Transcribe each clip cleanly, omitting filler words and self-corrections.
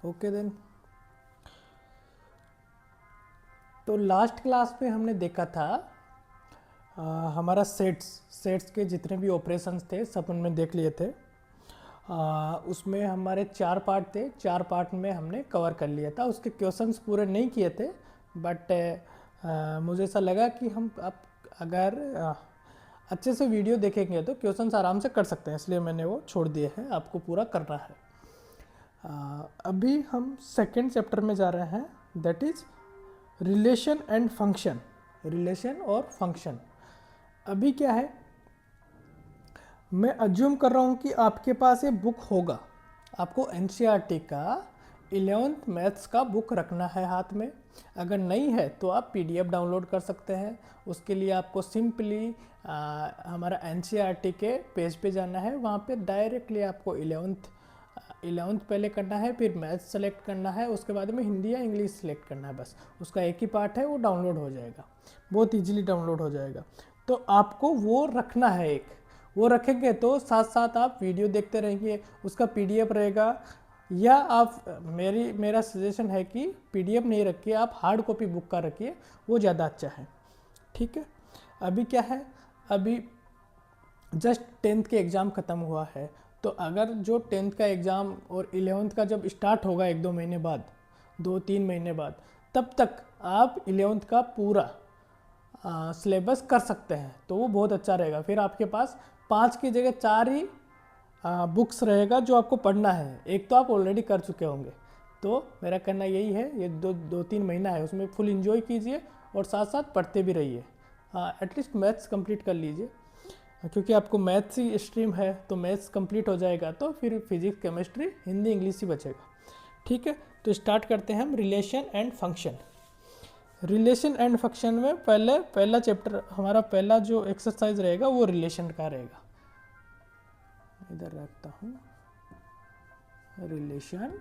Okay then. तो last class में हमने देखा था हमारा सेट्स के जितने भी ऑपरेशंस थे सब उनमें देख लिए थे। उसमें हमारे 4 पार्ट थे, 4 पार्ट में हमने कवर कर लिया था। उसके क्वेश्चंस पूरे नहीं किए थे, बट मुझे ऐसा लगा कि हम अब अगर अच्छे से वीडियो देखेंगे तो क्वेश्चंस आराम से कर सकते हैं, इसलिए मैंने वो छोड़ दिए हैं। आपको पूरा करना है। अभी हम सेकेंड चैप्टर में जा रहे हैं, that is relation and function. Relation और फंक्शन। अभी क्या है, मैं अज्यूम कर रहा हूँ कि आपके पास ये बुक होगा। आपको एनसीईआरटी का 11th मैथ्स का बुक रखना है हाथ में। अगर नहीं है तो आप पीडीएफ डाउनलोड कर सकते हैं। उसके लिए आपको सिंपली हमारा एनसीईआरटी के पेज पे जाना है। वहाँ पे डायरेक्टली आपको 11th पहले करना है, फिर मैथ्स सेलेक्ट करना है, उसके बाद में हिंदी या इंग्लिश सेलेक्ट करना है। बस उसका एक ही पार्ट है, वो डाउनलोड हो जाएगा, बहुत ईजिली डाउनलोड हो जाएगा। तो आपको वो रखना है एक। वो रखेंगे तो साथ साथ आप वीडियो देखते रहेंगे, उसका पीडीएफ रहेगा। या आप मेरा सजेशन है कि पीडीएफ नहीं रखिए, आप हार्ड कॉपी बुक का रखिए, वो ज़्यादा अच्छा है। ठीक है। अभी क्या है, अभी जस्ट 10th के एग्ज़ाम ख़त्म हुआ है। तो अगर जो 10th का एग्ज़ाम और 11th का जब स्टार्ट होगा 1-2 महीने बाद, 2-3 महीने बाद, तब तक आप 11th का पूरा सिलेबस कर सकते हैं। तो वो बहुत अच्छा रहेगा। फिर आपके पास 5 की जगह 4 ही बुक्स रहेगा जो आपको पढ़ना है। एक तो आप ऑलरेडी कर चुके होंगे। तो मेरा कहना यही है, ये 2-3 महीना है, उसमें फुल एंजॉय कीजिए और साथ साथ पढ़ते भी रहिए। एटलीस्ट मैथ्स कंप्लीट कर लीजिए, क्योंकि आपको मैथ्स ही स्ट्रीम है। तो मैथ्स कंप्लीट हो जाएगा तो फिर फिजिक्स, केमिस्ट्री, हिंदी, इंग्लिश ही बचेगा। ठीक है। तो स्टार्ट करते हैं हम relation and function. Relation and function में पहला चैप्टर, हमारा पहला जो एक्सरसाइज रहेगा वो रिलेशन का रहेगा। इधर रखता हूँ, रिलेशन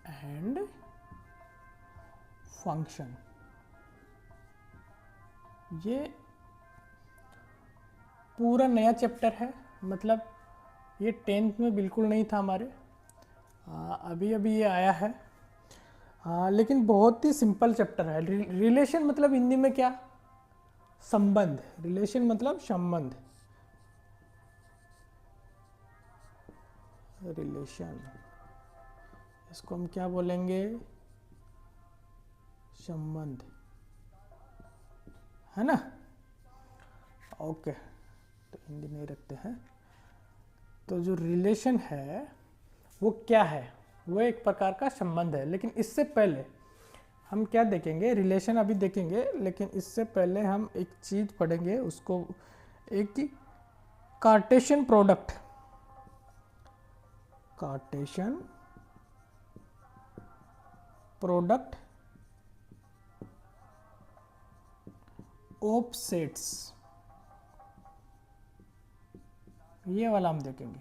एंड फंक्शन। ये पूरा नया चैप्टर है, मतलब ये 10th में बिल्कुल नहीं था हमारे, अभी अभी ये आया है। लेकिन बहुत ही सिंपल चैप्टर है। रिलेशन मतलब हिंदी में क्या, संबंध। रिलेशन मतलब संबंध। रिलेशन, इसको हम क्या बोलेंगे, संबंध, है ना। ओके, तो हिंदी नहीं रखते हैं। तो जो रिलेशन है वो क्या है, वो एक प्रकार का संबंध है। लेकिन इससे पहले हम क्या देखेंगे, रिलेशन अभी देखेंगे, लेकिन इससे पहले हम एक चीज़ पढ़ेंगे, उसको एक ही Cartesian product. Cartesian product of sets, ये वाला हम देखेंगे।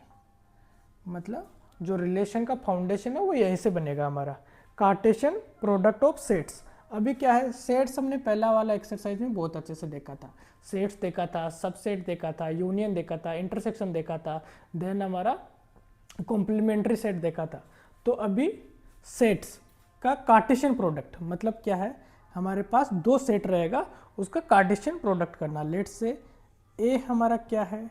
मतलब जो रिलेशन का फाउंडेशन है वो यहीं से बनेगा हमारा, कार्टेशियन प्रोडक्ट ऑफ सेट्स। अभी क्या है, सेट्स हमने पहला वाला एक्सरसाइज में बहुत अच्छे से देखा था। सेट्स देखा था, सबसेट देखा था, यूनियन देखा था, इंटरसेक्शन देखा था, देन हमारा कॉम्प्लीमेंट्री सेट देखा था। तो अभी सेट्स का कार्टेशियन प्रोडक्ट मतलब क्या है, हमारे पास 2 सेट रहेगा, उसका कार्टेशियन प्रोडक्ट करना। लेट्स से ए हमारा क्या है,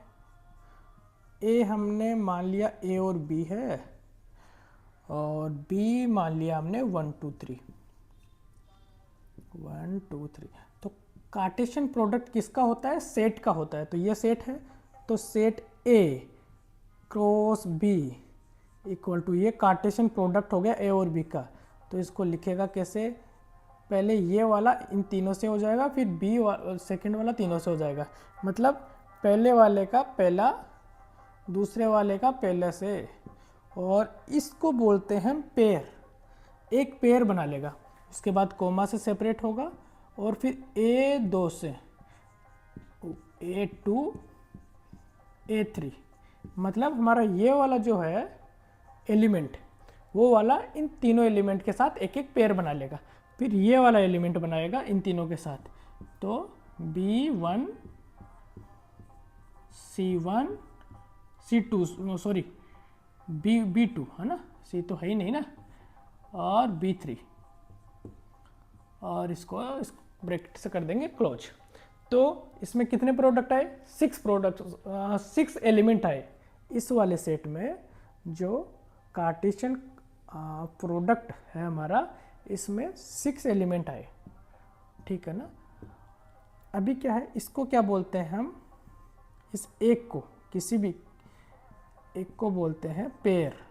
ए हमने मान लिया ए और बी है, और बी मान लिया हमने 1 2 3। 1 2 3। तो कार्टेशियन प्रोडक्ट किसका होता है, सेट का होता है। तो ये सेट है, तो set A cross B equal to, ये कार्टेशियन प्रोडक्ट हो गया ए और बी का। तो इसको लिखेगा कैसे, पहले ये वाला इन तीनों से हो जाएगा, फिर बी सेकंड वाला तीनों से हो जाएगा। मतलब पहले वाले का पहला, दूसरे वाले का पहले से, और इसको बोलते हैं पेयर। एक पेयर बना लेगा, उसके बाद कोमा से सेपरेट होगा, और फिर A2 से A2 A3। मतलब हमारा ये वाला जो है एलिमेंट, वो वाला इन तीनों एलिमेंट के साथ एक एक पेयर बना लेगा। फिर ये वाला एलिमेंट बनाएगा इन तीनों के साथ। तो B1 C1 C2 sorry B2 है ना, सी तो है ही नहीं ना, और B3, और इसको इस ब्रैकेट से कर देंगे क्लोज। तो इसमें कितने प्रोडक्ट आए? 6 एलिमेंट आए। इस वाले सेट में जो कार्टेशियन प्रोडक्ट है हमारा, इसमें 6 एलिमेंट आए, ठीक है ना। अभी क्या है, इसको क्या बोलते हैं हम, इस एक को, किसी भी एक को बोलते हैं पेयर।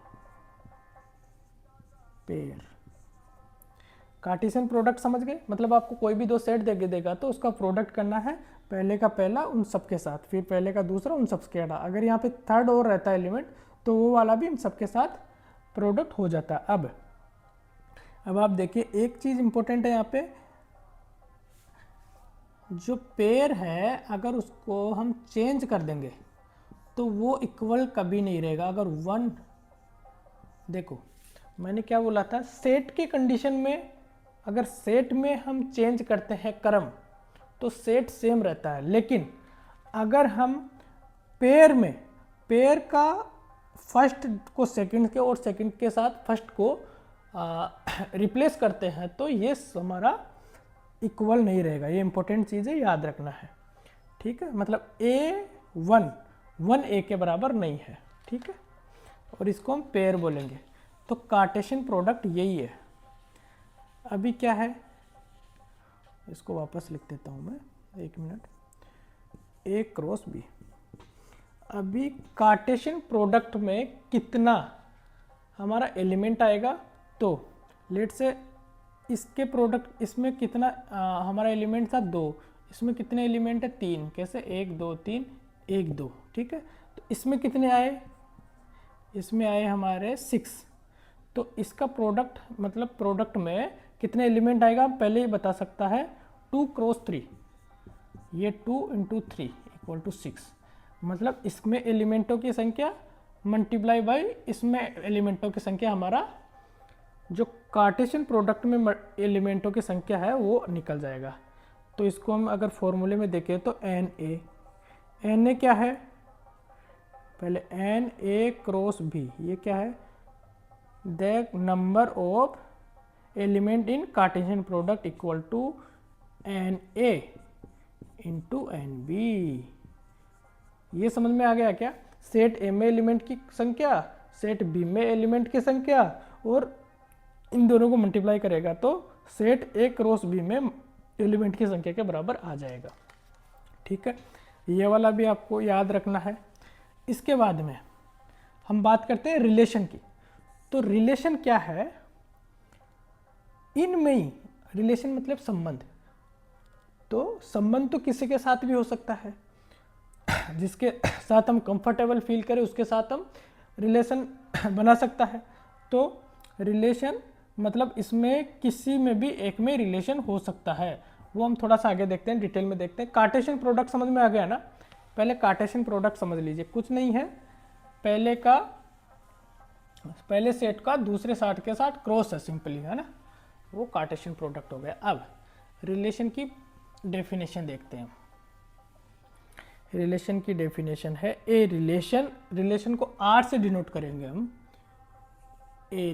कार्टेशियन प्रोडक्ट समझ गए? मतलब आपको कोई भी दो सेट देगा तो उसका प्रोडक्ट करना है पहले का पहला उन सब के साथ, फिर पहले का दूसरा उन सब के साथ। अगर यहाँ पे थर्ड और रहता है एलिमेंट तो वो वाला भी इन सब के साथ प्रोडक्ट हो जाता है। अब आप देखिए एक चीज़ इंपॉर्टेंट है यहाँ पे, जो पेयर है अगर उसको हम चेंज कर देंगे तो वो इक्वल कभी नहीं रहेगा। अगर वन, देखो मैंने क्या बोला था, सेट की कंडीशन में अगर सेट में हम चेंज करते हैं क्रम तो सेट सेम रहता है, लेकिन अगर हम पेयर में, पेयर का फर्स्ट को सेकंड के और सेकंड के साथ फर्स्ट को रिप्लेस करते हैं तो ये हमारा इक्वल नहीं रहेगा। ये इंपॉर्टेंट चीज़ है, याद रखना है, ठीक है। मतलब वन ए के बराबर नहीं है, ठीक है, और इसको हम पेयर बोलेंगे। तो कार्टेशियन प्रोडक्ट यही है। अभी क्या है, इसको वापस लिख देता हूँ मैं, एक मिनट, ए क्रॉस बी। अभी कार्टेशियन प्रोडक्ट में कितना हमारा एलिमेंट आएगा, तो लेट से इसके प्रोडक्ट, इसमें कितना हमारा एलिमेंट था 2, इसमें कितने एलिमेंट है 3, कैसे 1 2 3 1 2, ठीक है। तो इसमें कितने आए, इसमें आए हमारे 6। तो इसका प्रोडक्ट, मतलब प्रोडक्ट में कितने एलिमेंट आएगा पहले ही बता सकता है, 2 क्रॉस 3, ये 2 इंटू 3 इक्वल टू 6। मतलब इसमें एलिमेंटों की संख्या मल्टीप्लाई बाई इसमें एलिमेंटों की संख्या, हमारा जो कार्टेशियन प्रोडक्ट में एलिमेंटों की संख्या है वो निकल जाएगा। तो इसको हम अगर फॉर्मूले में देखें तो एन ए क्या है, पहले एन ए क्रॉस बी, ये क्या है, the number of element in Cartesian product equal to n A into n B. ये समझ में आ गया क्या? सेट ए में एलिमेंट की संख्या, सेट बी में एलिमेंट की संख्या, और इन दोनों को मल्टीप्लाई करेगा तो सेट ए क्रॉस बी में एलिमेंट की संख्या के बराबर आ जाएगा, ठीक है। ये वाला भी आपको याद रखना है। इसके बाद में हम बात करते हैं रिलेशन की। तो रिलेशन क्या है, इनमें ही रिलेशन मतलब संबंध। तो संबंध तो किसी के साथ भी हो सकता है, जिसके साथ हम कंफर्टेबल फील करें उसके साथ हम रिलेशन बना सकता है। तो रिलेशन मतलब इसमें किसी में भी एक में रिलेशन हो सकता है, वो हम थोड़ा सा आगे देखते हैं, डिटेल में देखते हैं। कार्टेशियन प्रोडक्ट समझ में आ गया ना? पहले कार्टेशियन प्रोडक्ट समझ लीजिए, कुछ नहीं है, पहले सेट का दूसरे सेट के साथ क्रॉस है, सिंपली, है ना, वो कार्टेशियन प्रोडक्ट हो गया। अब रिलेशन की डेफिनेशन देखते हैं। रिलेशन की डेफिनेशन है ए रिलेशन, रिलेशन को आर से डिनोट करेंगे हम, A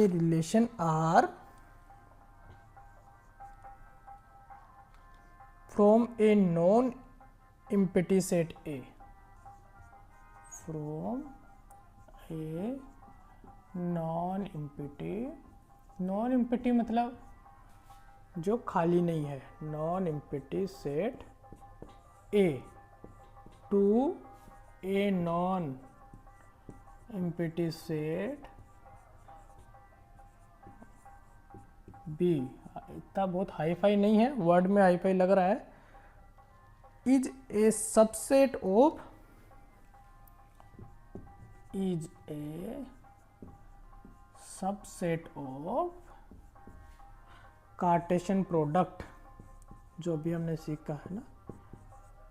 relation R from a non-empty set A, from a non-empty मतलब जो खाली नहीं है, non-empty set A to a non-empty set B। इतना बहुत हाई फाई नहीं है, वर्ड में हाई फाई लग रहा है। Is a subset of Cartesian product, जो भी हमने सीखा है ना,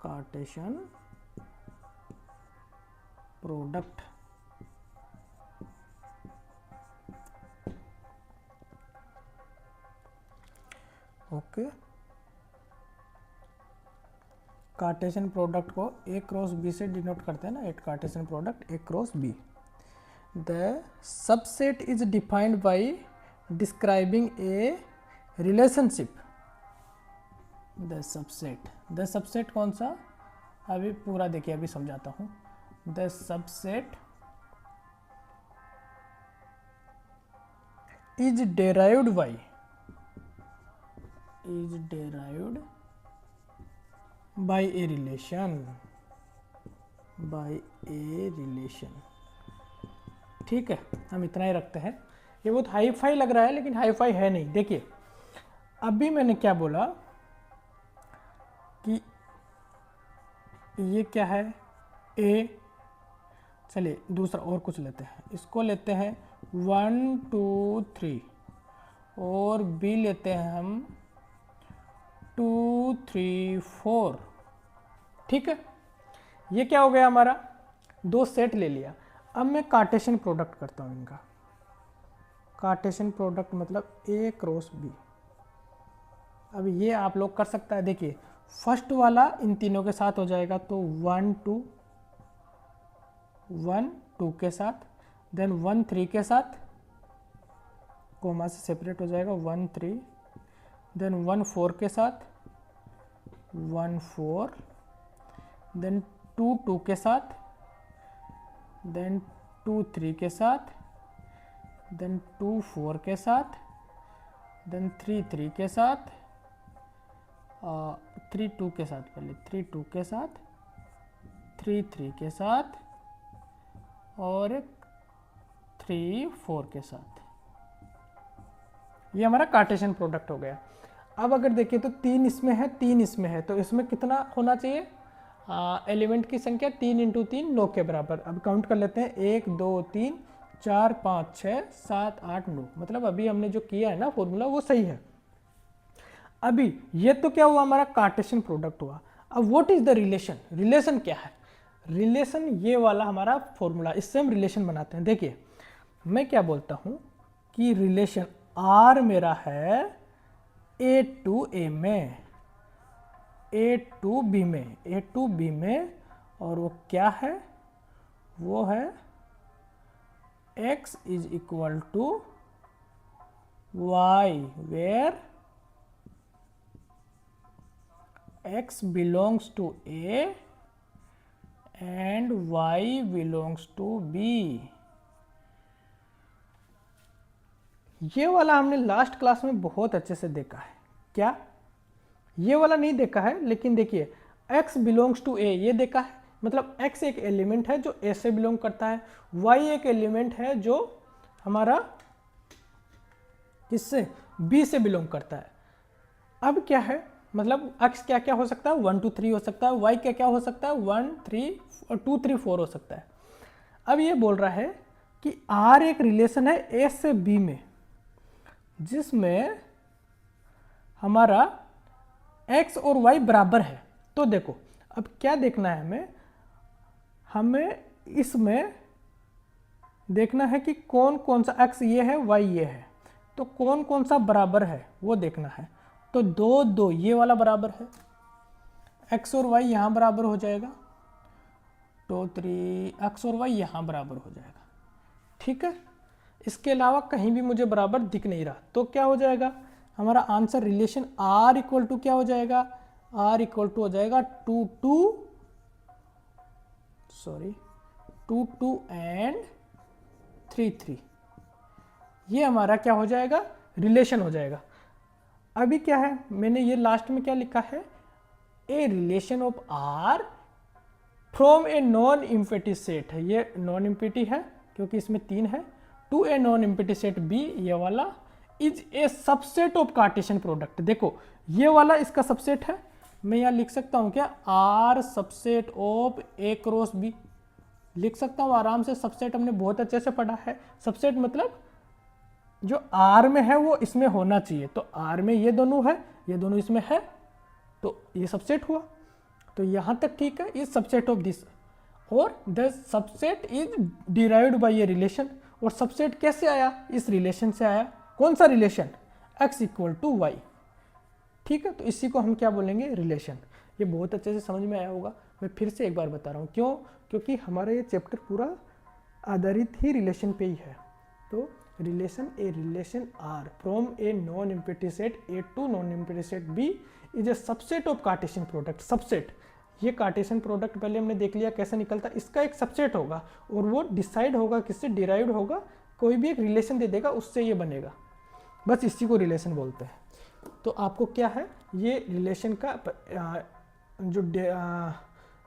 Cartesian product. Okay, Cartesian product को ए क्रॉस बी से डिनोट करते हैं ना, at Cartesian product A cross B. The subset is defined by describing a relationship. The subset कौन सा, अभी पूरा देखिए, अभी समझाता हूँ। The subset is derived by a relation, ठीक है। हम इतना ही रखते हैं। ये बहुत हाई फाई लग रहा है लेकिन हाई फाई है नहीं। देखिए अभी मैंने क्या बोला कि ये क्या है, ए, चलिए दूसरा और कुछ लेते हैं, इसको लेते हैं 1 2 3 और बी लेते हैं हम 2 3 4, ठीक है। ये क्या हो गया हमारा, दो सेट ले लिया। अब मैं कार्टेशियन प्रोडक्ट करता हूँ इनका। कार्टेशियन प्रोडक्ट मतलब ए क्रॉस बी। अब ये आप लोग कर सकता है, देखिए फर्स्ट वाला इन तीनों के साथ हो जाएगा तो 1 2 के साथ, देन 1 3 के साथ, कोमा से सेपरेट हो जाएगा 1 3, देन 1 4 के साथ 1 4, देन 2 2 के साथ, देन 2 3 के साथ, देन 2 4 के साथ, देन 3 3 के साथ, 3 2 के साथ, पहले 3 2 के साथ, 3 3 के साथ और 3 4 के साथ। ये हमारा कार्टेशियन प्रोडक्ट हो गया। अब अगर देखिए तो 3 इसमें है, 3 इसमें है, तो इसमें कितना होना चाहिए, एलिमेंट की संख्या 3 × 3 9 के बराबर। अब काउंट कर लेते हैं, 1 2 3 4 5 6 7 8 9, मतलब अभी हमने जो किया है ना फॉर्मूला वो सही है। अभी ये तो क्या हुआ, हमारा कार्टेशियन प्रोडक्ट हुआ। अब what is the relation, relation क्या है, रिलेशन ये वाला हमारा फॉर्मूला, इससे हम रिलेशन बनाते हैं। देखिए मैं क्या बोलता हूँ कि रिलेशन आर मेरा है ए टू ए में, ए टू बी में, ए टू बी में, और वो क्या है, वो है x is equal to y, where x belongs to a and y belongs to b। ये वाला हमने लास्ट क्लास में बहुत अच्छे से देखा है। क्या, ये वाला नहीं देखा है, लेकिन देखिए x बिलोंग्स टू a ये देखा है, मतलब x एक एलिमेंट है जो a से बिलोंग करता है, y एक एलिमेंट है जो हमारा किससे, b से बिलोंग करता है। अब क्या है, मतलब x क्या क्या हो सकता है, 1 2 3 हो सकता है, y क्या क्या हो सकता है, 1 3 2 3 4 हो सकता है। अब ये बोल रहा है कि R एक रिलेशन है a से b में, जिसमें हमारा x और y बराबर है। तो देखो अब क्या देखना है हमें, हमें इसमें देखना है कि कौन कौन सा, x ये है y ये है, तो कौन कौन सा बराबर है वो देखना है। तो 2 2 ये वाला बराबर है, x और y यहाँ बराबर हो जाएगा, 2 3 x और y यहाँ बराबर हो जाएगा, ठीक है। इसके अलावा कहीं भी मुझे बराबर दिख नहीं रहा, तो क्या हो जाएगा हमारा answer, relation R equal to क्या हो जाएगा, R इक्वल टू हो जाएगा 2 2 एंड 3 3। ये हमारा क्या हो जाएगा, रिलेशन हो जाएगा। अभी क्या है, मैंने ये लास्ट में क्या लिखा है, A relation of R from a non empty set है, ये नॉन इम्पिटी है क्योंकि इसमें 3 है, to a non empty set B ये वाला, is a subset of Cartesian product. देखो ये वाला इसका सबसेट है, मैं यहाँ लिख सकता हूँ क्या, R subset of A cross B लिख सकता हूँ आराम से। सबसेट हमने बहुत अच्छे से पढ़ा है, सबसेट मतलब जो R में है वो इसमें होना चाहिए, तो R में ये दोनों है, ये दोनों इसमें है, तो ये सबसेट हुआ। तो यहाँ तक ठीक है, इज सबसेट ऑफ दिस, और the subset is derived by a relation. और सबसेट कैसे आया, इस रिलेशन से आया। कौन सा relation, x equal to y, ठीक है। तो इसी को हम क्या बोलेंगे, रिलेशन। ये बहुत अच्छे से समझ में आया होगा। मैं फिर से एक बार बता रहा हूँ, क्यों? क्योंकि हमारा ये चैप्टर पूरा आधारित ही रिलेशन पे ही है। तो relation R from a non empty set A to non empty set B is a subset of Cartesian product. Subset, ये कार्टेशियन प्रोडक्ट पहले हमने देख लिया कैसे निकलता, इसका एक सबसेट होगा और वो डिसाइड होगा किससे, डिराइव्ड होगा, कोई भी एक रिलेशन दे देगा उससे ये बनेगा, बस इसी को रिलेशन बोलते हैं। तो आपको क्या है, ये रिलेशन का जो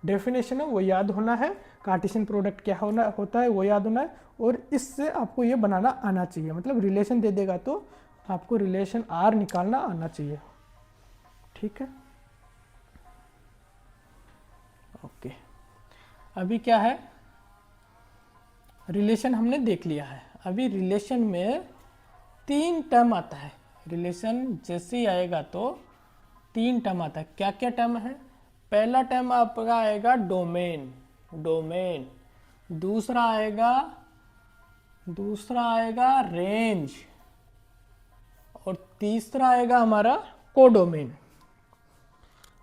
डेफिनेशन है वो याद होना है, कार्टेशियन प्रोडक्ट क्या होता है वो याद होना है, और इससे आपको ये बनाना आना चाहिए। मतलब रिलेशन दे देगा तो आपको रिलेशन आर निकालना आना चाहिए। ठीक है, ओके। अभी क्या है, रिलेशन हमने देख लिया है। अभी रिलेशन में 3 टर्म आता है। रिलेशन जैसे ही आएगा तो 3 टर्म आता है। क्या क्या टर्म है? पहला टर्म आपका आएगा डोमेन, डोमेन। दूसरा आएगा रेंज, और तीसरा आएगा हमारा कोडोमेन।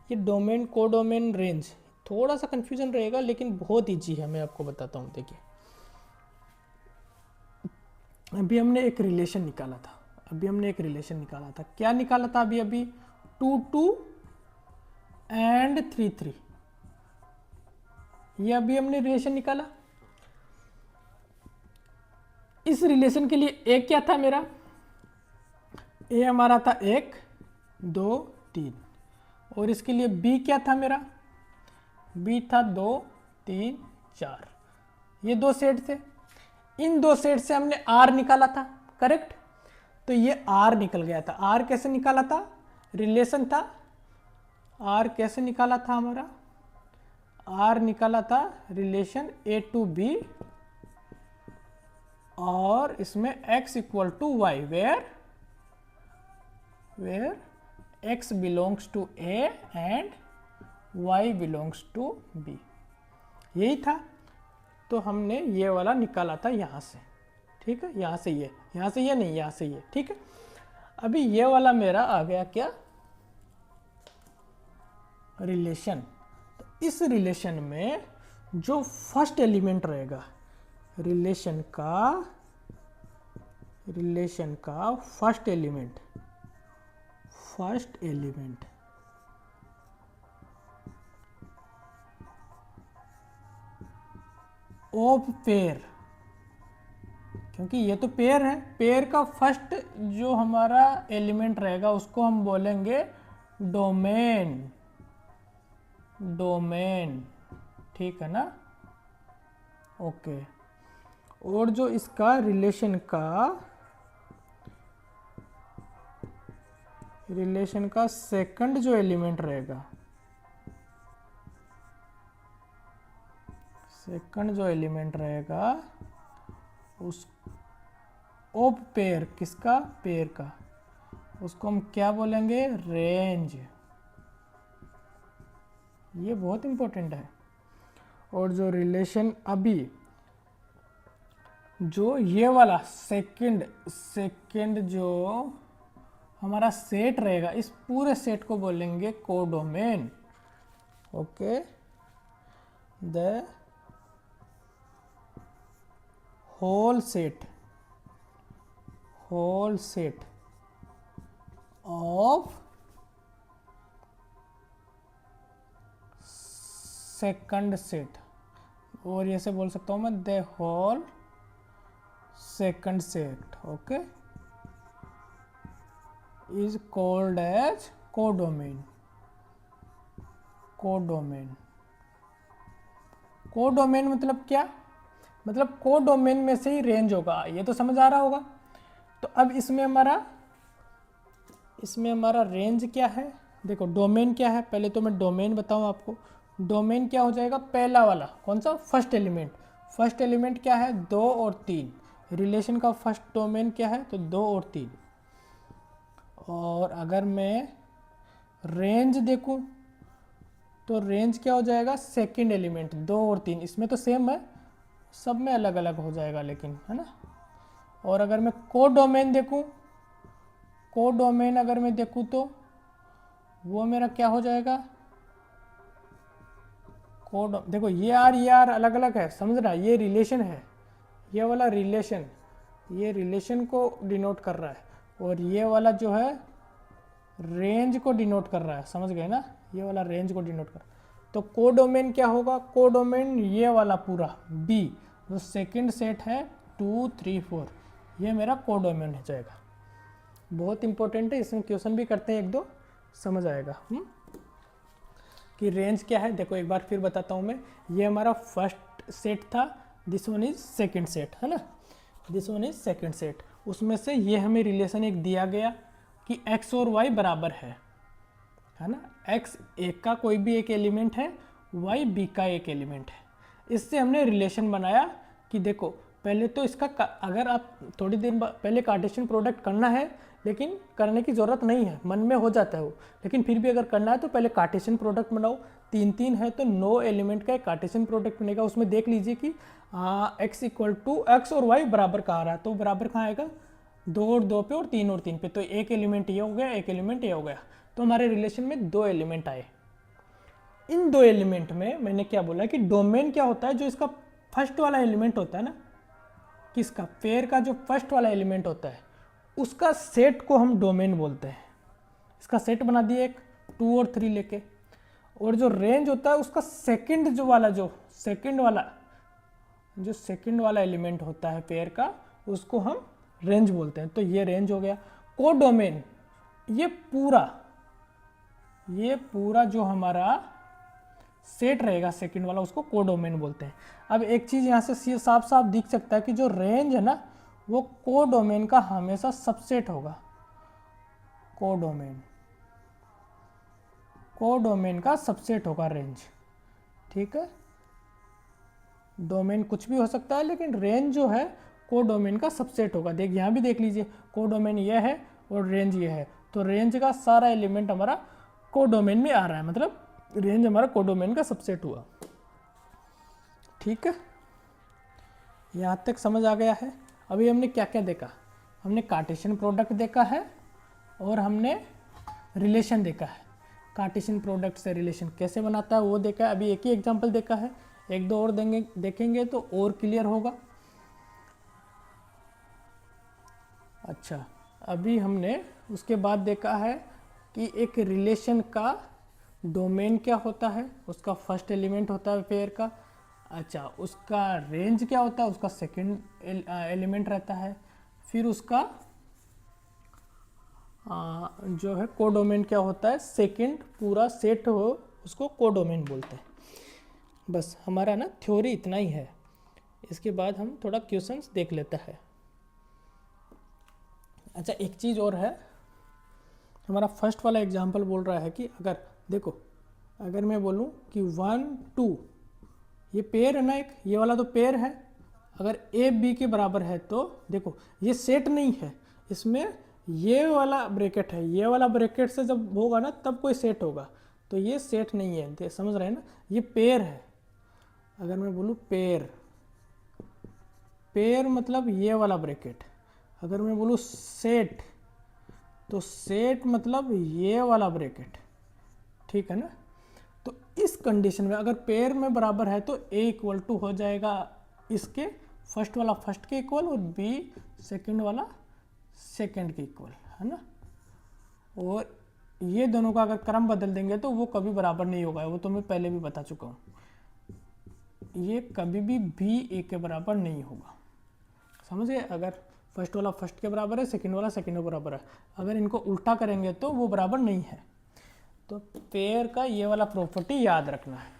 ये डोमेन, कोडोमेन, रेंज थोड़ा सा कंफ्यूजन रहेगा लेकिन बहुत ईजी है, मैं आपको बताता हूँ। देखिए अभी हमने एक रिलेशन निकाला था, क्या निकाला था अभी 2 2 एंड 3 3, ये अभी हमने रिलेशन निकाला। इस रिलेशन के लिए ए क्या था मेरा, ए हमारा था 1 2 3, और इसके लिए बी क्या था मेरा, बी था 2 3 4। ये 2 सेट थे, इन 2 सेट से हमने आर निकाला था, करेक्ट? तो ये आर निकल गया था। आर कैसे निकाला था, रिलेशन था, आर कैसे निकाला था हमारा, आर निकाला था रिलेशन ए टू बी, और इसमें x equal to y, where x belongs to a and y belongs to b, यही था। तो हमने ये वाला निकाला था यहाँ से, ठीक है, यहाँ से ये नहीं, यहाँ से ये, ठीक है। अभी ये वाला मेरा आ गया क्या, रिलेशन। तो इस रिलेशन में जो फर्स्ट एलिमेंट रहेगा, रिलेशन का फर्स्ट एलिमेंट ऑफ पेयर, क्योंकि ये तो पेयर है, पेयर का फर्स्ट जो हमारा एलिमेंट रहेगा उसको हम बोलेंगे डोमेन, ठीक है ना, ओके। और जो इसका रिलेशन का सेकंड जो एलिमेंट रहेगा, उस ऑफ पेयर, किसका, पेयर का, उसको हम क्या बोलेंगे, रेंज। ये बहुत इंपॉर्टेंट है। और जो रिलेशन अभी जो ये वाला सेकंड जो हमारा सेट रहेगा, इस पूरे सेट को बोलेंगे codomain, okay. The whole set of second set, और ये से बोल सकता हूं मैं the whole second set, okay, is called as codomain. Codomain मतलब क्या, मतलब कोडोमेन में से ही रेंज होगा, ये तो समझ आ रहा होगा। तो अब इसमें हमारा रेंज क्या है, देखो डोमेन क्या है, पहले तो मैं डोमेन बताऊं आपको। डोमेन क्या हो जाएगा, पहला वाला कौन सा, फर्स्ट एलिमेंट क्या है, 2 और 3। रिलेशन का फर्स्ट डोमेन क्या है, तो 2 और 3। और अगर मैं रेंज देखूं तो रेंज क्या हो जाएगा, सेकंड एलिमेंट 2 और 3। इसमें तो सेम है, सब में अलग अलग हो जाएगा लेकिन, है ना। और अगर मैं कोडोमेन अगर मैं देखूं तो वो मेरा क्या हो जाएगा, कोड देखो ये आर अलग अलग है, समझ रहा है, ये रिलेशन है, ये वाला रिलेशन, ये रिलेशन को डिनोट कर रहा है, और ये वाला जो है रेंज को डिनोट कर रहा है, समझ गए ना, ये वाला रेंज को डिनोट कर। तो कोडोमेन क्या होगा, कोडोमेन ये वाला पूरा बी जो सेकंड सेट है 2 3 4, ये मेरा कोडोमेन हो जाएगा। बहुत इंपॉर्टेंट है, इसमें क्वेश्चन भी करते हैं एक दो, समझ आएगा कि रेंज क्या है। देखो एक बार फिर बताता हूँ मैं, ये हमारा फर्स्ट सेट था, this one is second set, है ना, this one is second set. उसमें से ये हमें रिलेशन एक दिया गया कि x और y बराबर है ना, x एक का कोई भी एक एलिमेंट है, y b का एक एलिमेंट है। इससे हमने रिलेशन बनाया कि देखो पहले तो इसका अगर आप थोड़ी देर पहले कार्टेशियन प्रोडक्ट करना है, लेकिन करने की ज़रूरत नहीं है, मन में हो जाता है वो, लेकिन फिर भी अगर करना है तो पहले कार्टेशियन प्रोडक्ट बनाओ। 3 3 है तो 9 एलिमेंट का एक कार्टेशियन प्रोडक्ट बनेगा। उसमें देख लीजिए कि x इक्वल टू x और y बराबर कहाँ आ रहा है, तो बराबर कहाँ आएगा, 2 और 2 पे और 3 और 3 पे, तो एक एलिमेंट ये हो गया, एक एलिमेंट ये हो गया, तो हमारे रिलेशन में 2 एलिमेंट आए। इन 2 एलिमेंट में मैंने क्या बोला कि डोमेन क्या होता है, जो इसका फर्स्ट वाला एलिमेंट होता है ना, किसका, पेयर का जो फर्स्ट वाला एलिमेंट होता है उसका सेट को हम डोमेन बोलते हैं। इसका सेट बना दिए एक 2 और 3 लेके, और जो रेंज होता है उसका सेकंड वाला एलिमेंट होता है पेयर का, उसको हम रेंज बोलते हैं। तो ये रेंज हो गया। कोडोमेन ये पूरा जो हमारा सेट रहेगा सेकंड वाला, उसको कोडोमेन बोलते हैं। अब एक चीज़ यहाँ से साफ साफ दिख सकता है कि जो रेंज है ना, वो कोडोमेन का हमेशा सबसेट होगा। कोडोमेन का सबसेट होगा रेंज, ठीक है। डोमेन कुछ भी हो सकता है, लेकिन रेंज जो है कोडोमेन का सबसेट होगा। देख यहाँ भी देख लीजिए, कोडोमेन ये है और रेंज ये है, तो रेंज का सारा एलिमेंट हमारा कोडोमेन में आ रहा है, मतलब रेंज हमारा कोडोमेन का सबसेट हुआ, ठीक है। यहाँ तक समझ आ गया है। अभी हमने क्या क्या देखा, हमने कार्टेशियन प्रोडक्ट देखा है और हमने रिलेशन देखा है। कार्टेशियन प्रोडक्ट से रिलेशन कैसे बनाता है वो देखा है। अभी एक ही एग्जांपल देखा है, एक दो और देखेंगे तो और क्लियर होगा। अच्छा, अभी हमने उसके बाद देखा है कि एक रिलेशन का डोमेन क्या होता है, उसका फर्स्ट एलिमेंट होता है पेयर का। अच्छा, उसका रेंज क्या होता है, उसका सेकंड एलिमेंट रहता है। फिर उसका जो है कोडोमेन क्या होता है, सेकंड पूरा सेट हो उसको कोडोमेन बोलते हैं। बस हमारा ना थ्योरी इतना ही है। इसके बाद हम थोड़ा क्वेश्चंस देख लेते हैं। अच्छा, एक चीज़ और है, हमारा फर्स्ट वाला एग्जांपल बोल रहा है कि अगर देखो, अगर मैं बोलूँ कि 1 2, ये पेयर है ना, एक ये वाला तो पेयर है, अगर ए बी के बराबर है तो देखो ये सेट नहीं है, इसमें ये वाला ब्रैकेट है, ये वाला ब्रैकेट से जब होगा ना तब कोई सेट होगा, तो ये सेट नहीं है, समझ रहे हैं ना, ये पेयर है। अगर मैं बोलूँ पेयर मतलब ये वाला ब्रैकेट, अगर मैं बोलूँ सेट, तो सेट मतलब ये वाला ब्रैकेट, ठीक है ना। तो इस कंडीशन में अगर पेयर में बराबर है तो ए इक्वल टू हो जाएगा इसके फर्स्ट वाला फर्स्ट के इक्वल और बी सेकंड वाला सेकंड के इक्वल, है ना। और ये दोनों का अगर क्रम बदल देंगे तो वो कभी बराबर नहीं होगा, वो तो मैं पहले भी बता चुका हूँ। ये कभी भी ए के बराबर नहीं होगा, समझ गए। अगर फर्स्ट वाला फर्स्ट के बराबर है, सेकंड वाला सेकंड के बराबर है, अगर इनको उल्टा करेंगे तो वो बराबर नहीं है। तो पेयर का ये वाला प्रॉपर्टी याद रखना है।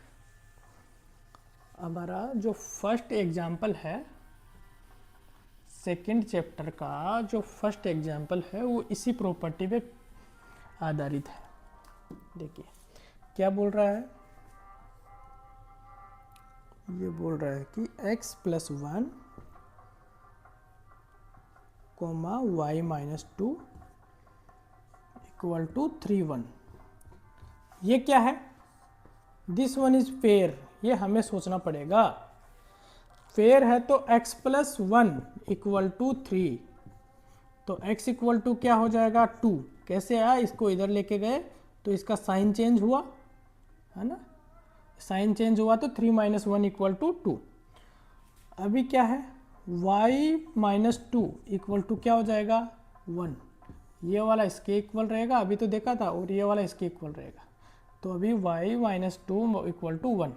हमारा जो फर्स्ट एग्जाम्पल है, सेकंड चैप्टर का जो फर्स्ट एग्जाम्पल है, वो इसी प्रॉपर्टी पे आधारित है। देखिए क्या बोल रहा है, ये बोल रहा है कि x + 1 y - 2 = 3 1। ये क्या है, दिस वन इज पेयर, ये हमें सोचना पड़ेगा। पेयर है तो x + 1 = 3, तो x = क्या हो जाएगा 2। कैसे आया, इसको इधर लेके गए तो इसका साइन चेंज हुआ, है ना। साइन चेंज हुआ तो 3 - 1 = 2। अभी क्या है, y - 2 = क्या हो जाएगा 1। ये वाला इसके इक्वल रहेगा, अभी तो देखा था, और ये वाला इसके इक्वल रहेगा। तो अभी y - 2 = 1।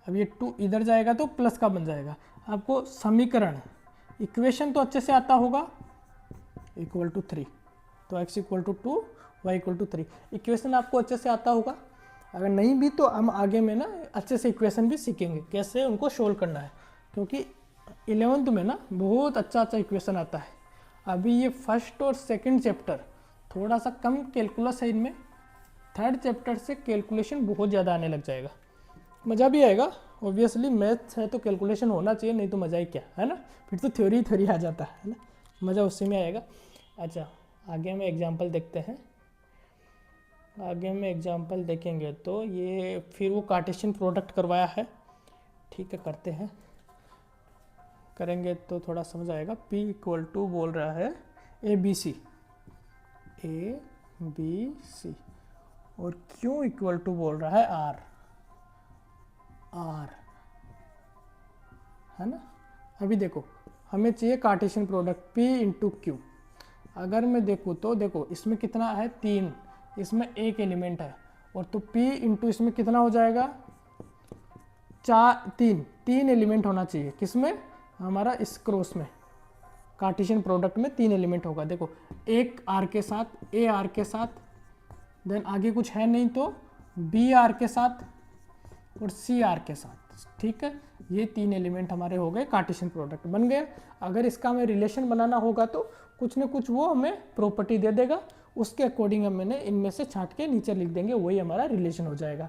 अब ये 2 इधर जाएगा तो प्लस का बन जाएगा। आपको समीकरण इक्वेशन तो अच्छे से आता होगा, =3, तो x = 2 y = 3। इक्वेशन आपको अच्छे से आता होगा। अगर नहीं भी तो हम आगे में ना अच्छे से इक्वेशन भी सीखेंगे कैसे उनको सोल्व करना है, क्योंकि 11th में ना बहुत अच्छा इक्वेशन आता है। अभी ये फर्स्ट और सेकंड चैप्टर थोड़ा सा कम कैलकुलस है इनमें, थर्ड चैप्टर से कैलकुलेशन बहुत ज़्यादा आने लग जाएगा। मज़ा भी आएगा, ऑब्वियसली मैथ्स है तो कैलकुलेशन होना चाहिए, नहीं तो मज़ा ही क्या है ना, फिर तो थ्योरी आ जाता है ना, मज़ा उसी में आएगा। अच्छा, आगे में एग्जांपल देखते हैं। आगे में एग्जांपल देखेंगे तो ये फिर वो कार्टेशियन प्रोडक्ट करवाया है, ठीक है, करते हैं, करेंगे तो थोड़ा समझ आएगा। P = बोल रहा है ABC और Q = बोल रहा है R है ना। अभी देखो हमें चाहिए कार्टेशियन प्रोडक्ट P × Q। अगर मैं देखूँ तो देखो इसमें कितना है 3, इसमें एक एलिमेंट है, और तो P × इसमें कितना हो जाएगा 4, 3 एलिमेंट होना चाहिए। किसमें, हमारा इस क्रॉस में, कार्टेशियन प्रोडक्ट में 3 एलिमेंट होगा। देखो एक R के साथ, A R के साथ, देन आगे कुछ है नहीं तो B R के साथ और C R के साथ, ठीक है। ये 3 एलिमेंट हमारे हो गए, कार्टेशियन प्रोडक्ट बन गए। अगर इसका हमें रिलेशन बनाना होगा तो कुछ ना कुछ वो हमें प्रॉपर्टी दे देगा, उसके अकॉर्डिंग हम मैंने इनमें से छांट के नीचे लिख देंगे, वही हमारा रिलेशन हो जाएगा।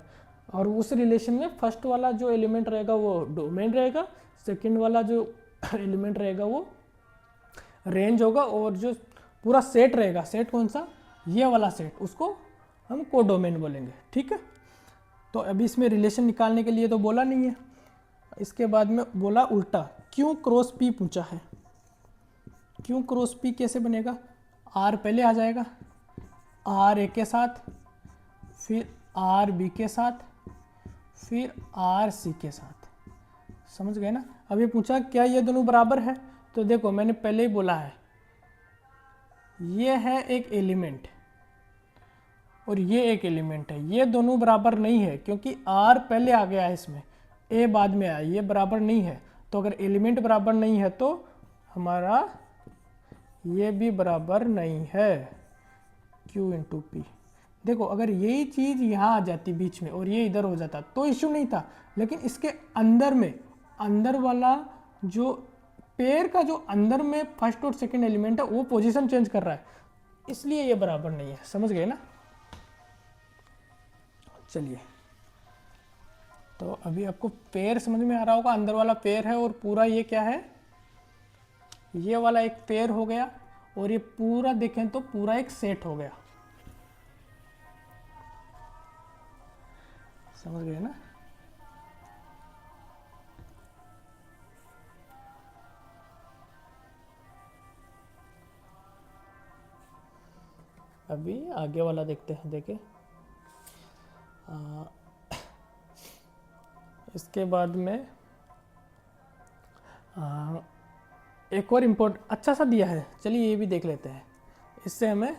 और उस रिलेशन में फर्स्ट वाला जो एलिमेंट रहेगा वो डोमेन रहेगा, सेकंड वाला जो एलिमेंट रहेगा वो रेंज होगा, और जो पूरा सेट रहेगा, सेट कौन सा, ये वाला सेट, उसको हम कोडोमेन बोलेंगे, ठीक है। तो अभी इसमें रिलेशन निकालने के लिए तो बोला नहीं है, इसके बाद में बोला उल्टा, Q × P पूछा है। Q × P कैसे बनेगा, R पहले आ जाएगा, R A के साथ, फिर R B के साथ, फिर R C के साथ, समझ गए ना। अब ये पूछा क्या ये दोनों बराबर है, तो देखो मैंने पहले ही बोला है ये है एक एलिमेंट और ये एक एलिमेंट है, ये दोनों बराबर नहीं है, क्योंकि R पहले आ गया है इसमें, A बाद में आया, ये बराबर नहीं है। तो अगर एलिमेंट बराबर नहीं है तो हमारा ये भी बराबर नहीं है, Q × P। देखो अगर यही चीज़ यहाँ आ जाती बीच में और ये इधर हो जाता तो इश्यू नहीं था, लेकिन इसके अंदर में, अंदर वाला जो पेयर का जो अंदर में फर्स्ट और सेकंड एलिमेंट है वो पोजीशन चेंज कर रहा है, इसलिए ये बराबर नहीं है, समझ गए ना। चलिए, तो अभी आपको पेयर समझ में आ रहा होगा, अंदर वाला पेयर है और पूरा ये क्या है, ये वाला एक पेयर हो गया, और ये पूरा देखें तो पूरा एक सेट हो गया, समझ गए ना। अभी आगे वाला देखते हैं, देखें इसके बाद में एक और अच्छा सा दिया है, चलिए ये भी देख लेते हैं, इससे हमें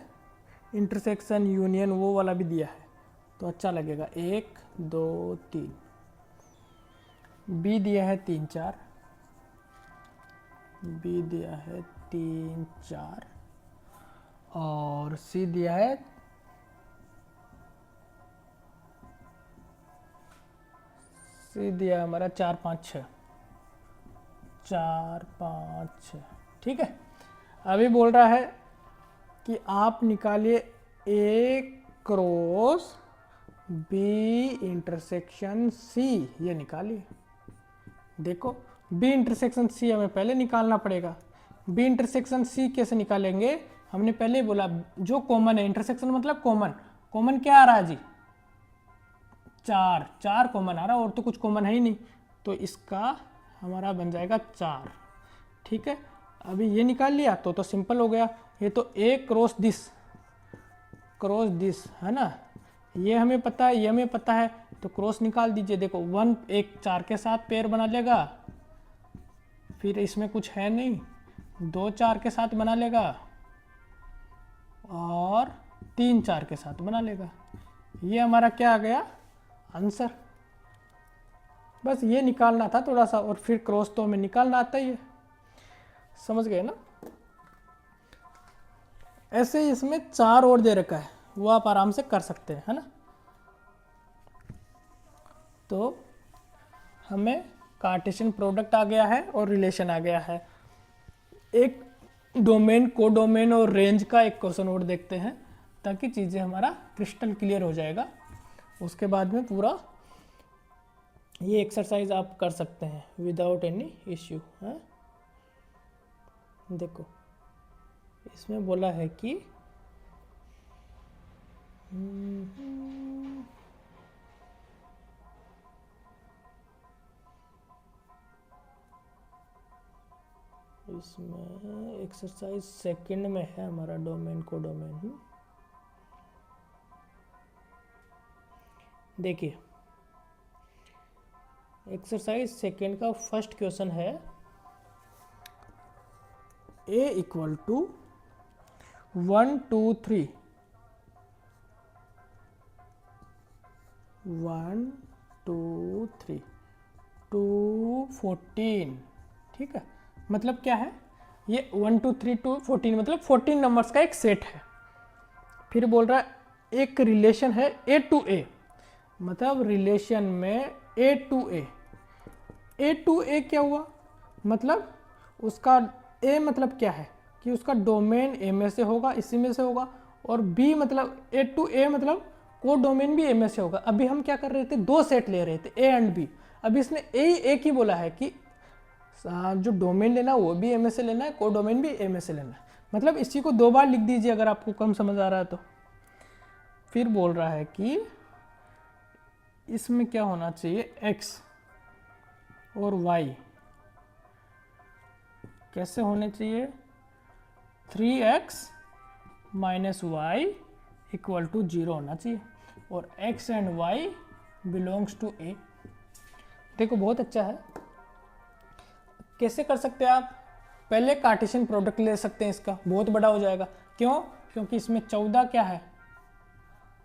इंटरसेक्शन यूनियन वो वाला भी दिया है तो अच्छा लगेगा। 1 2 3, बी दिया है 3 4, बी दिया है 3 4, और सी दिया है हमारा 4 5 6, 4 5 6, ठीक है। अभी बोल रहा है कि आप निकालिए A cross B intersection C, ये निकालिए। देखो B इंटरसेक्शन C हमें पहले निकालना पड़ेगा। B इंटरसेक्शन C कैसे निकालेंगे, हमने पहले ही बोला जो कॉमन है, इंटरसेक्शन मतलब कॉमन, कॉमन क्या आ रहा है जी, 4 कॉमन आ रहा है, और तो कुछ कॉमन है ही नहीं, तो इसका हमारा बन जाएगा 4, ठीक है। अभी ये निकाल लिया तो सिंपल हो गया, ये तो A क्रॉस दिस है ना, ये हमें पता है, ये हमें पता है, तो क्रॉस निकाल दीजिए। देखो 1 एक 4 के साथ पेयर बना लेगा, फिर इसमें कुछ है नहीं, 2 4 के साथ बना लेगा और 3 4 के साथ बना लेगा। ये हमारा क्या आ गया आंसर। बस ये निकालना था थोड़ा सा, और फिर क्रॉस तो हमें निकालना आता ही है, समझ गए ना। ऐसे ही इसमें 4 और दे रखा है, वो आप आराम से कर सकते हैं, है ना। तो हमें कार्टेशियन प्रोडक्ट आ गया है और रिलेशन आ गया है। एक डोमेन, को डोमेन और रेंज का एक क्वेश्चन और देखते हैं, ताकि चीज़ें हमारा क्रिस्टल क्लियर हो जाएगा। उसके बाद में पूरा ये एक्सरसाइज आप कर सकते हैं विदाउट एनी इश्यू, है। देखो इसमें बोला है कि इसमें एक्सरसाइज सेकंड में है हमारा डोमेन को डोमेन। देखिए एक्सरसाइज सेकंड का फर्स्ट क्वेश्चन है a इक्वल टू 1 2 3 1 2 3 2 14, ठीक है। मतलब क्या है, ये 1 2 3 2 14 मतलब 14 नंबर्स का एक सेट है। फिर बोल रहा है एक रिलेशन है a टू a, मतलब रिलेशन में a टू a क्या हुआ, मतलब उसका a मतलब क्या है कि उसका डोमेन a में से होगा, इसी में से होगा, और b मतलब a टू a मतलब को डोमेन भी a में से होगा। अभी हम क्या कर रहे थे, 2 सेट ले रहे थे a एंड b। अभी इसने एक ही बोला है कि जो डोमेन लेना वो भी a में से लेना है, को डोमेन भी a में से लेना है। मतलब इसी को 2 बार लिख दीजिए अगर आपको कम समझ आ रहा है तो। फिर बोल रहा है कि इसमें क्या होना चाहिए, x और y कैसे होने चाहिए, 3x minus y equal to 0 होना चाहिए, और x and y belongs to a। देखो बहुत अच्छा है। कैसे कर सकते हैं आप, पहले कार्टेशियन प्रोडक्ट ले सकते हैं, इसका बहुत बड़ा हो जाएगा। क्यों, क्योंकि इसमें 14 क्या है,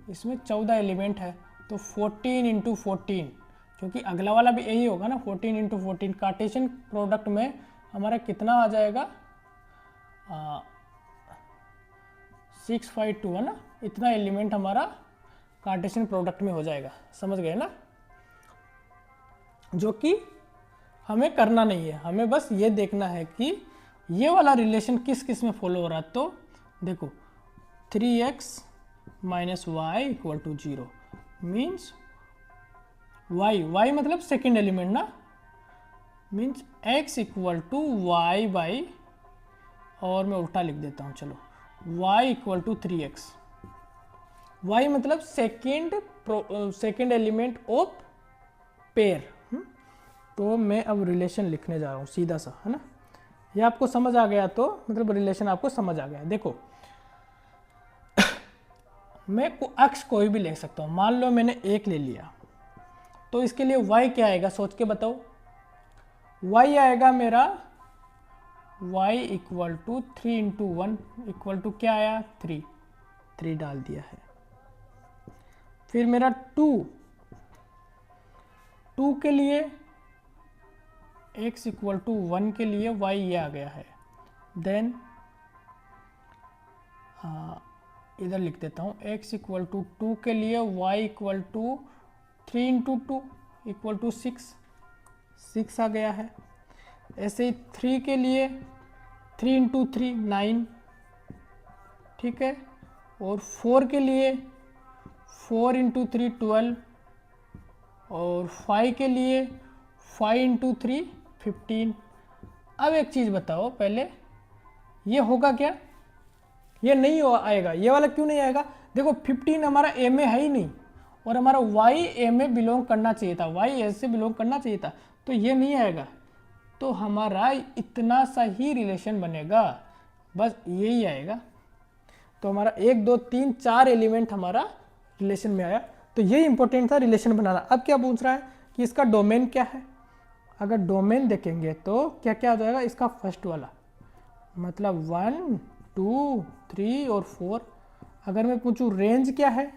इसमें 14 एलिमेंट है, तो 14 इंटू 14, क्योंकि अगला वाला भी यही होगा ना, 14 इंटू 14। कार्टेशियन प्रोडक्ट में हमारा कितना आ जाएगा, 652 है ना, इतना एलिमेंट हमारा कार्टेशियन प्रोडक्ट में हो जाएगा, समझ गए ना। जो कि हमें करना नहीं है, हमें बस ये देखना है कि ये वाला रिलेशन किस किस में फॉलो हो रहा है। तो देखो 3x minus y equal to 0 means y मतलब सेकेंड एलिमेंट ना, means x equal to y by, और मैं उल्टा लिख देता हूँ, चलो y equal to 3x। y मतलब सेकेंड एलिमेंट ऑफ पेयर। तो मैं अब रिलेशन लिखने जा रहा हूँ सीधा सा, है ना। ये आपको समझ आ गया तो मतलब रिलेशन आपको समझ आ गया। देखो मैं अक्ष कोई भी ले सकता हूँ, मान लो मैंने 1 ले लिया, तो इसके लिए y क्या आएगा सोच के बताओ। y आएगा मेरा y equal to 3 into 1 equal to क्या आया 3 डाल दिया है। फिर मेरा 2 के लिए x इक्वल टू 1 के लिए y ये आ गया है। देन इधर लिख देता हूँ x इक्वल टू 2 के लिए y equal to 3 into 2 equal to 6 आ गया है। ऐसे ही 3 के लिए 3 इंटू 3 9, ठीक है। और 4 के लिए 4 इंटू 3 12, और 5 के लिए 5 इंटू 3 15। अब एक चीज़ बताओ पहले, ये होगा क्या, ये नहीं आएगा, ये वाला क्यों नहीं आएगा। देखो 15 हमारा ए में है ही नहीं, और हमारा y ए में बिलोंग करना चाहिए था, y ए से बिलोंग करना चाहिए था, तो ये नहीं आएगा। तो हमारा इतना सा ही रिलेशन बनेगा, बस यही आएगा। तो हमारा 1 2 3 4 एलिमेंट हमारा रिलेशन में आया। तो ये इंपॉर्टेंट था रिलेशन बनाना। अब क्या पूछ रहा है कि इसका डोमेन क्या है। अगर डोमेन देखेंगे तो क्या क्या हो जाएगा, इसका फर्स्ट वाला मतलब 1 2 3 और 4। अगर मैं पूछूं रेंज क्या है,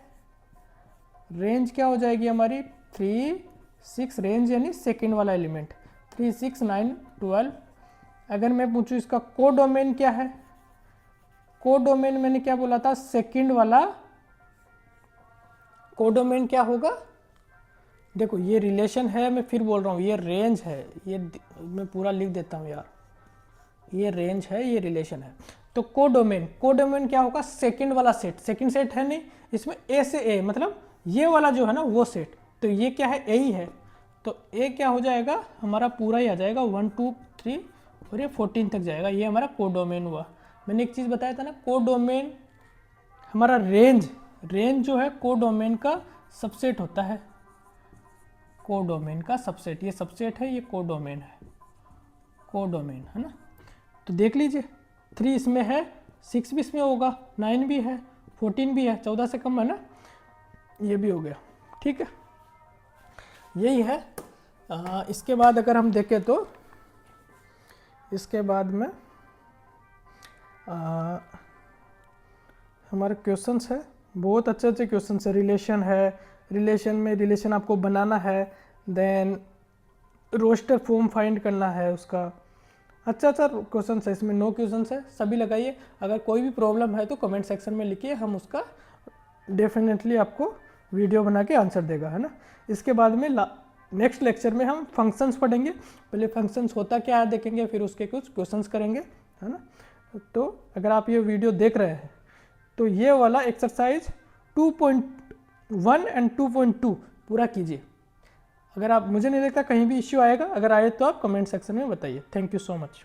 रेंज क्या हो जाएगी हमारी 3 6, रेंज यानी सेकेंड वाला एलिमेंट 3 6 9 12। अगर मैं पूछूं इसका कोडोमेन क्या है, कोडोमेन मैंने क्या बोला था, सेकेंड वाला कोडोमेन क्या होगा। देखो ये रिलेशन है, मैं फिर बोल रहा हूँ ये रेंज है, ये मैं पूरा लिख देता हूँ यार, ये रेंज है ये रिलेशन है। तो कोडोमेन, कोडोमेन क्या होगा, सेकंड वाला सेट, सेकंड सेट है नहीं इसमें ए से ए, मतलब ये वाला जो है ना वो सेट, तो ये क्या है ए ही है, तो ए क्या हो जाएगा हमारा पूरा ही आ जाएगा 1 2 3 और ये 14 तक जाएगा, ये हमारा कोडोमेन हुआ। मैंने एक चीज़ बताया था ना, कोडोमेन हमारा रेंज, रेंज जो है कोडोमेन का सबसेट होता है, कोडोमेन का सबसेट, ये सबसेट है ये कोडोमेन है, कोडोमेन है ना। तो देख लीजिए 3 इसमें है, 6 भी इसमें होगा, 9 भी है, 14 भी है, 14 से कम है ना, ये भी हो गया। ठीक है, यही है। इसके बाद अगर हम देखें तो इसके बाद में हमारे क्वेश्चंस है, बहुत अच्छे अच्छे क्वेश्चंस है। रिलेशन है, रिलेशन में रिलेशन आपको बनाना है, देन रोस्टर फॉर्म फाइंड करना है उसका, अच्छा अच्छा क्वेश्चन है इसमें, 9 क्वेश्चन है, सभी लगाइए। अगर कोई भी प्रॉब्लम है तो कमेंट सेक्शन में लिखिए, हम उसका डेफिनेटली आपको वीडियो बना के आंसर देगा, है ना। इसके बाद में नेक्स्ट लेक्चर में हम फंक्शंस पढ़ेंगे, पहले फंक्शंस होता क्या है देखेंगे, फिर उसके कुछ क्वेश्चंस करेंगे, है ना। तो अगर आप ये वीडियो देख रहे हैं तो ये वाला एक्सरसाइज 2.1 एंड 2.2 पूरा कीजिए। अगर आप, मुझे नहीं लगता कहीं भी इश्यू आएगा, अगर आए तो आप कमेंट सेक्शन में बताइए। Thank you so much.